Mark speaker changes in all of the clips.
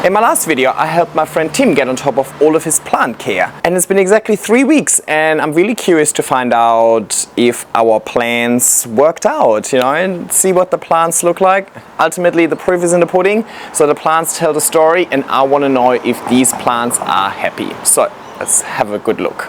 Speaker 1: In my last video, I helped my friend Tim get on top of all of his plant care. And it's been exactly 3 weeks, and I'm really curious to find out if our plans worked out, and see what the plants look like. Ultimately, the proof is in the pudding, so the plants tell the story, and I want to know if these plants are happy. So let's have a good look.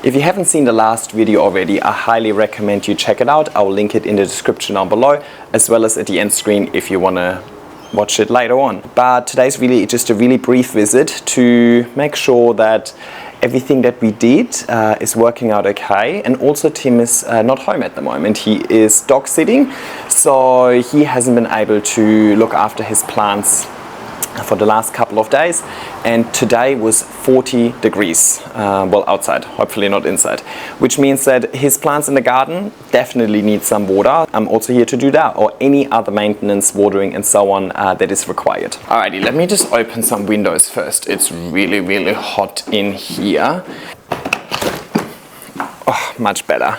Speaker 1: If you haven't seen the last video already, I highly recommend you check it out. I'll link it in the description down below, as well as at the end screen if you want to watch it later on. But today's really just a really brief visit to make sure that everything that we did is working out okay. And also Tim is not home at the moment. He is dog sitting, so he hasn't been able to look after his plants for the last couple of days, and today was 40 degrees, well, outside, hopefully not inside, which means that his plants in the garden definitely need some water. I'm also here to do that, or any other maintenance, watering and so on that is required. Alrighty, let me just open some windows first. It's really hot in here. Oh, much better.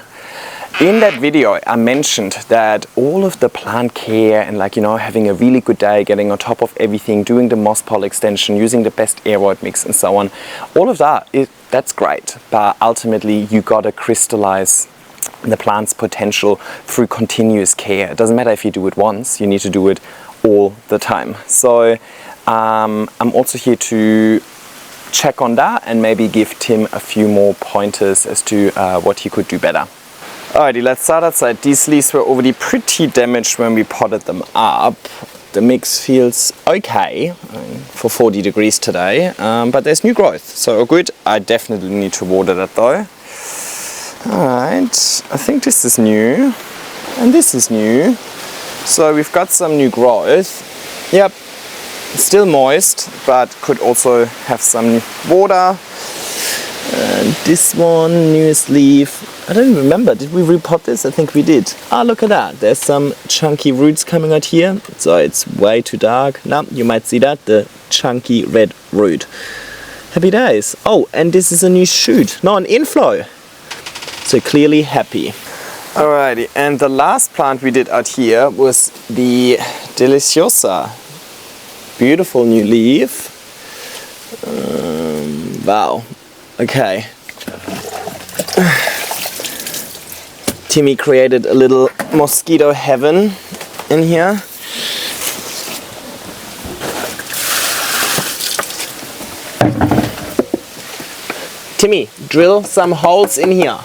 Speaker 1: In that video, I mentioned that all of the plant care and having a really good day, getting on top of everything, doing the moss pole extension, using the best aeroid mix and so on, all of that, that's great. But ultimately, you gotta crystallize the plant's potential through continuous care. It doesn't matter if you do it once, you need to do it all the time. So I'm also here to check on that and maybe give Tim a few more pointers as to what he could do better. Alrighty, let's start outside. These leaves were already pretty damaged when we potted them up. The mix feels okay for 40 degrees today, but there's new growth, so good. I definitely need to water that though. Alright, I think this is new, and this is new. So we've got some new growth. Yep, still moist, but could also have some water. And this one, newest leaf. I don't remember, did we repot this? I think we did. Ah, look at that. There's some chunky roots coming out here. So it's way too dark. Now you might see that, the chunky red root. Happy days. Oh, and this is a new shoot. No, an inflow. So clearly happy. Alrighty, and the last plant we did out here was the Deliciosa. Beautiful new leaf. Wow. Okay. Timmy created a little mosquito heaven in here. Timmy, drill some holes in here.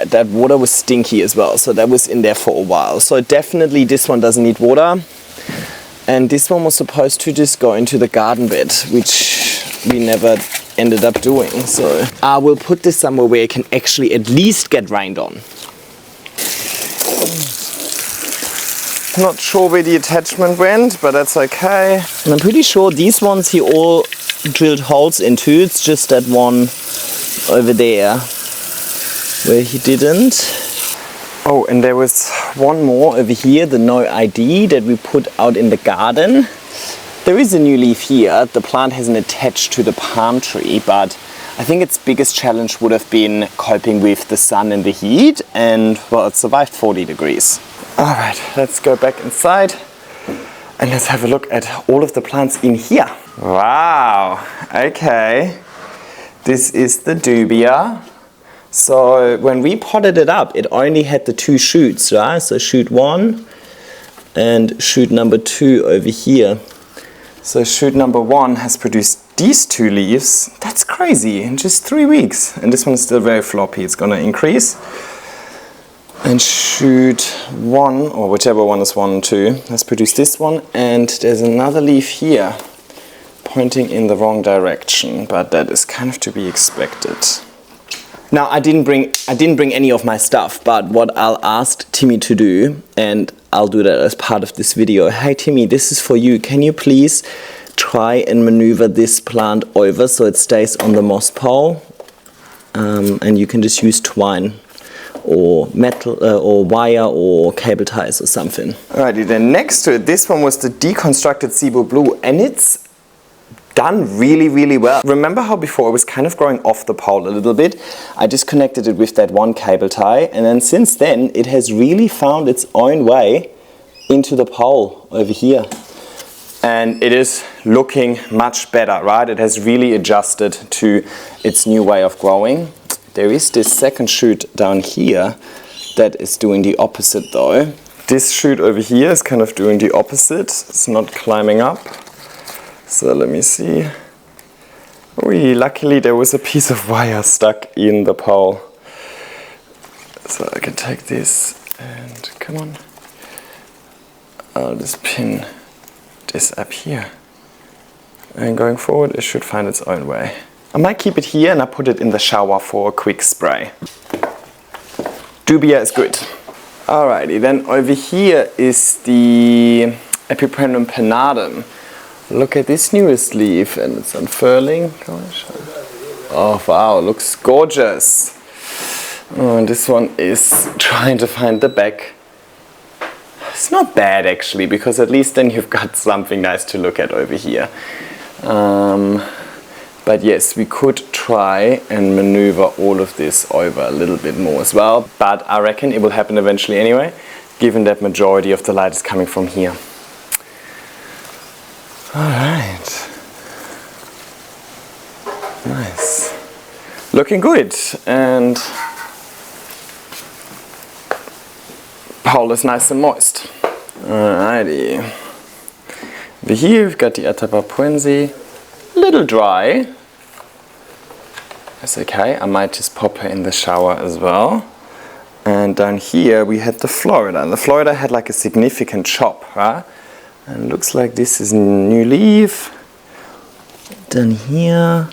Speaker 1: That water was stinky as well, so that was in there for a while. So definitely this one doesn't need water. And this one was supposed to just go into the garden bed, which we never ended up doing. So I will put this somewhere where it can actually at least get rained on. Not sure where the attachment went, but that's okay. And I'm pretty sure these ones he all drilled holes into. It's just that one over there where he didn't. Oh, and there was one more over here, the no ID that we put out in the garden. There is a new leaf here. The plant hasn't attached to the palm tree, but I think its biggest challenge would have been coping with the sun and the heat, and well, it survived 40 degrees. All right, let's go back inside and let's have a look at all of the plants in here. Wow, okay. This is the dubia. So when we potted it up, it only had the 2 shoots, right? So shoot 1 and shoot number 2 over here. So shoot number 1 has produced these 2 leaves. That's crazy, in just 3 weeks. And this one's still very floppy, it's gonna increase. And shoot 1, or whichever one is 1 and 2, has produced this one. And there's another leaf here, pointing in the wrong direction, but that is kind of to be expected. Now I didn't bring any of my stuff, but what I'll ask Timmy to do, and I'll do that as part of this video. Hey Timmy, this is for you. Can you please try and maneuver this plant over so it stays on the moss pole? And you can just use twine or metal or wire or cable ties or something. Alrighty, then next to it, this one was the deconstructed Cebu Blue, and it's done really, really well. Remember how before it was kind of growing off the pole a little bit? I disconnected it with that one cable tie, and then since then it has really found its own way into the pole over here. And it is looking much better, right? It has really adjusted to its new way of growing. There is this second shoot down here that is doing the opposite though. This shoot over here is kind of doing the opposite. It's not climbing up. So let me see. Luckily there was a piece of wire stuck in the pole. So I can take this and come on. I'll just pin this up here. And going forward it should find its own way. I might keep it here and I put it in the shower for a quick spray. Dubia is good. Alrighty, then over here is the Epipremnum pennardum. Look at this newest leaf and it's unfurling. Oh wow, looks gorgeous. Oh, and this one is trying to find the back. It's not bad actually, because at least then you've got something nice to look at over here. But yes, we could try and maneuver all of this over a little bit more as well. But I reckon it will happen eventually anyway, given that majority of the light is coming from here. Alright. Nice. Looking good. And pole is nice and moist. Alrighty. Over here we've got the Atabapuense. Little dry. That's okay. I might just pop her in the shower as well. And down here we had the Florida. And the Florida had like a significant chop, right? And looks like this is a new leaf. Down here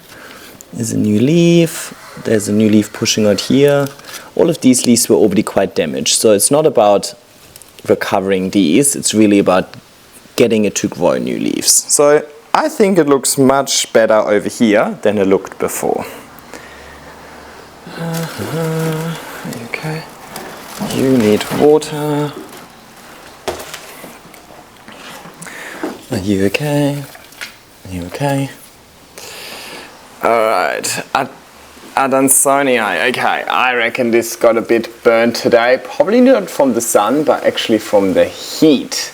Speaker 1: is a new leaf. There's a new leaf pushing out here. All of these leaves were already quite damaged. So it's not about recovering these. It's really about getting it to grow new leaves. So I think it looks much better over here than it looked before. Okay. You need water. Are you okay? Are you okay? Alright, Adansonii. Okay, I reckon this got a bit burnt today. Probably not from the sun, but actually from the heat.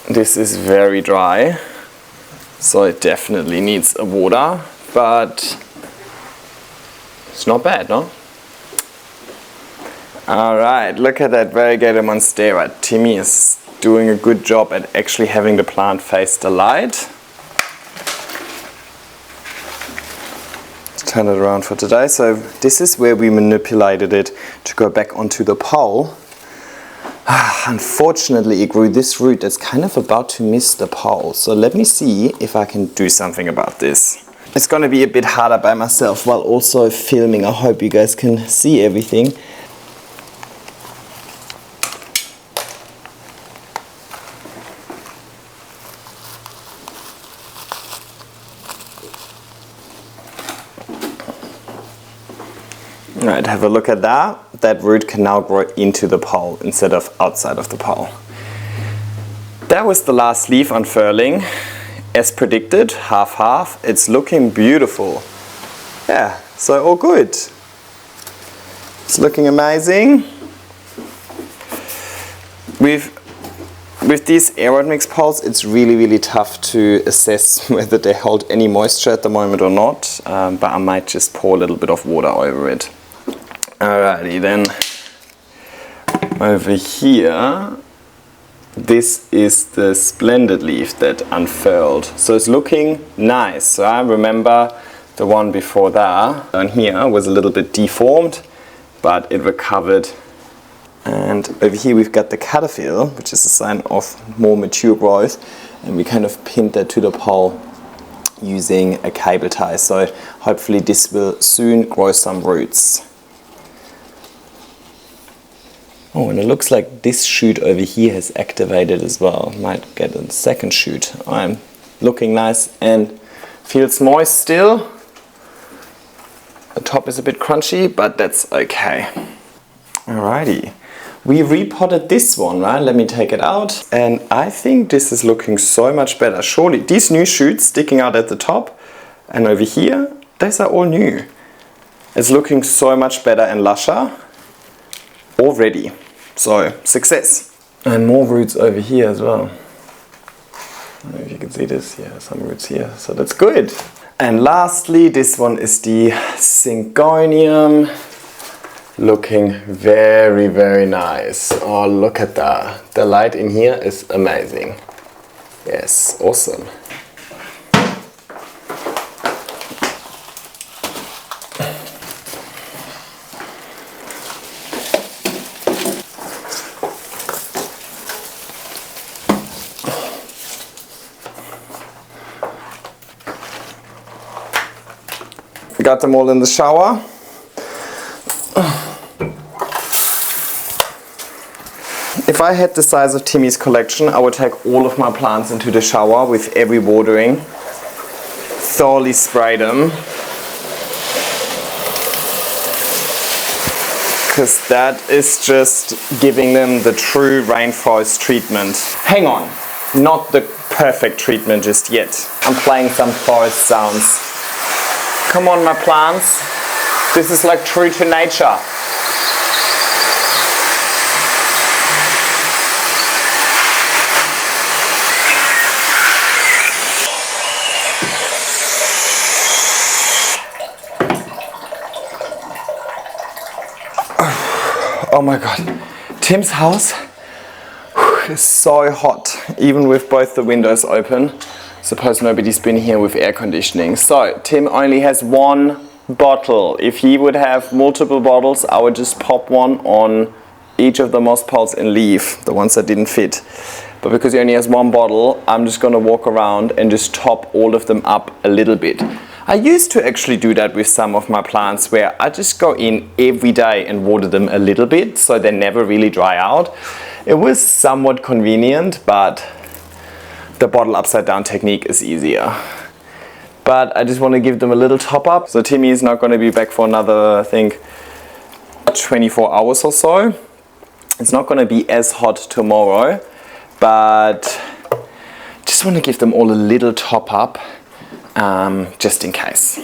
Speaker 1: This is very dry, so it definitely needs a water, but it's not bad, no? Alright, look at that variegated monstera. Timmy is doing a good job at actually having the plant face the light. Let's turn it around for today. So this is where we manipulated it to go back onto the pole. Unfortunately it grew this root that's kind of about to miss the pole. So let me see if I can do something about this. It's going to be a bit harder by myself while also filming. I hope you guys can see everything. Alright, have a look at that. That root can now grow into the pole instead of outside of the pole. That was the last leaf unfurling. As predicted, half-half. It's looking beautiful. Yeah, so all good. It's looking amazing. With these aeroid mix poles, it's really tough to assess whether they hold any moisture at the moment or not, but I might just pour a little bit of water over it. Alrighty, then over here, this is the splendid leaf that unfurled. So it's looking nice. So I remember the one before that down here was a little bit deformed, but it recovered. And over here we've got the caterpillar, which is a sign of more mature growth, and we kind of pinned that to the pole using a cable tie. So hopefully this will soon grow some roots. Oh, and it looks like this shoot over here has activated as well. Might get a second shoot. I'm looking nice and feels moist still. The top is a bit crunchy, but that's okay. Alrighty. We repotted this one, right? Let me take it out. And I think this is looking so much better. Surely, these new shoots sticking out at the top and over here, these are all new. It's looking so much better and lusher already. So, success. And more roots over here as well. I don't know if you can see this. Yeah, some roots here. So that's good. And lastly, this one is the Syngonium. Looking very, very nice. Oh, look at that. The light in here is amazing. Yes, awesome. Got them all in the shower. If I had the size of Timmy's collection, I would take all of my plants into the shower with every watering, thoroughly spray them, because that is just giving them the true rainforest treatment. Hang on, not the perfect treatment just yet. I'm playing some forest sounds. Come on, my plants. This is like true to nature. Oh my god. Tim's house is so hot, even with both the windows open. Suppose nobody's been here with air conditioning. So Tim only has one bottle. If he would have multiple bottles, I would just pop one on each of the moss poles and leave, the ones that didn't fit. But because he only has one bottle, I'm just gonna walk around and just top all of them up a little bit. I used to actually do that with some of my plants, where I just go in every day and water them a little bit so they never really dry out. It was somewhat convenient, but the bottle upside down technique is easier. But I just want to give them a little top up. So Timmy is not going to be back for another, I think, 24 hours or so. It's not going to be as hot tomorrow, but just want to give them all a little top up, just in case.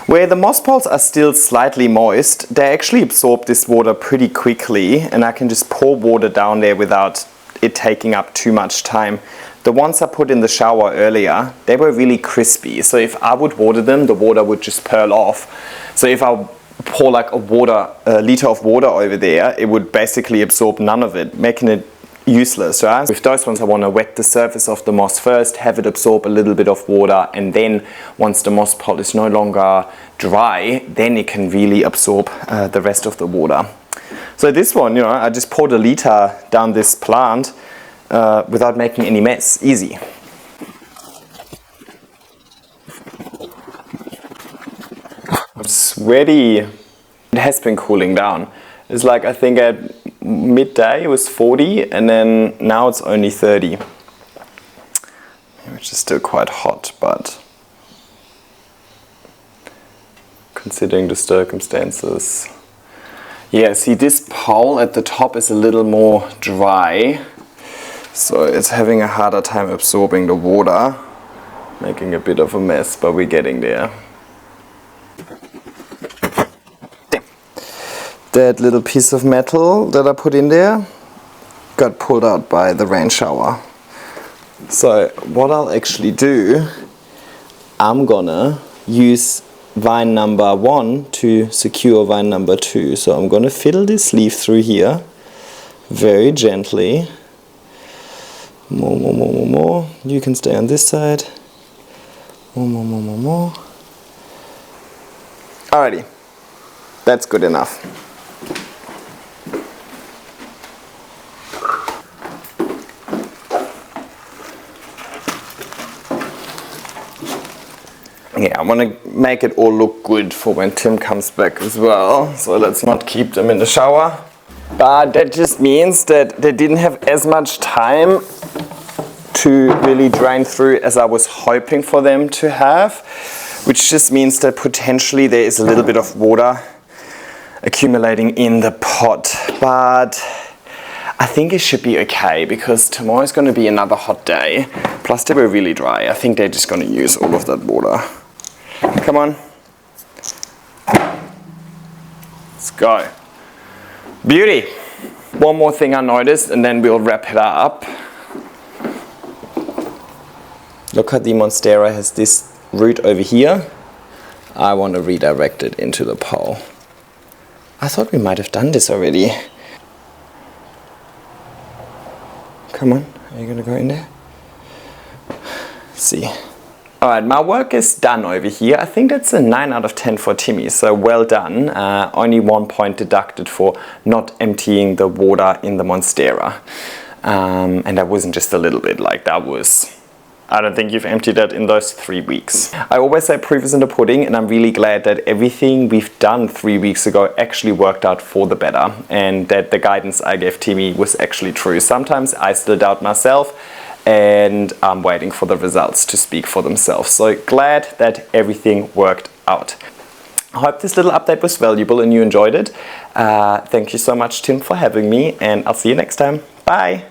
Speaker 1: Where the moss poles are still slightly moist, they actually absorb this water pretty quickly, and I can just pour water down there without it taking up too much time. The ones I put in the shower earlier, they were really crispy, so if I would water them, the water would just pearl off. So if I pour like a liter of water over there, it would basically absorb none of it, making it useless, right? With those ones, I want to wet the surface of the moss first, have it absorb a little bit of water, and then once the moss pole is no longer dry, then it can really absorb the rest of the water. So this one, you know, I just poured a liter down this plant without making any mess. Easy. I'm sweaty. It has been cooling down. It's like, I think at midday it was 40, and then now it's only 30. Which is still quite hot, but considering the circumstances. Yeah, see, this pole at the top is a little more dry, so it's having a harder time absorbing the water, making a bit of a mess, but we're getting there. That little piece of metal that I put in there got pulled out by the rain shower. So what I'll actually do, I'm gonna use vine number 1 to secure vine number 2. So I'm gonna fiddle this leaf through here very gently. More. You can stay on this side. More. Alrighty, that's good enough. Yeah, I want to make it all look good for when Tim comes back as well, so let's not keep them in the shower. But that just means that they didn't have as much time to really drain through as I was hoping for them to have, which just means that potentially there is a little bit of water accumulating in the pot, but I think it should be okay because tomorrow's going to be another hot day, plus they were really dry. I think they're just going to use all of that water. Come on. Let's go. Beauty. One more thing I noticed and then we'll wrap it up. Look how the Monstera has this root over here. I want to redirect it into the pole. I thought we might have done this already. Come on, are you going to go in there? Let's see. Alright, my work is done over here. I think that's a 9 out of 10 for Timmy, so well done. Only 1 point deducted for not emptying the water in the Monstera. And that wasn't just a little bit, like that was... I don't think you've emptied it in those 3 weeks. I always say proof is in the pudding, and I'm really glad that everything we've done 3 weeks ago actually worked out for the better, and that the guidance I gave Timmy was actually true. Sometimes I still doubt myself, and I'm waiting for the results to speak for themselves. So glad that everything worked out. I hope this little update was valuable and you enjoyed it. Thank you so much, Tim, for having me, and I'll see you next time. Bye!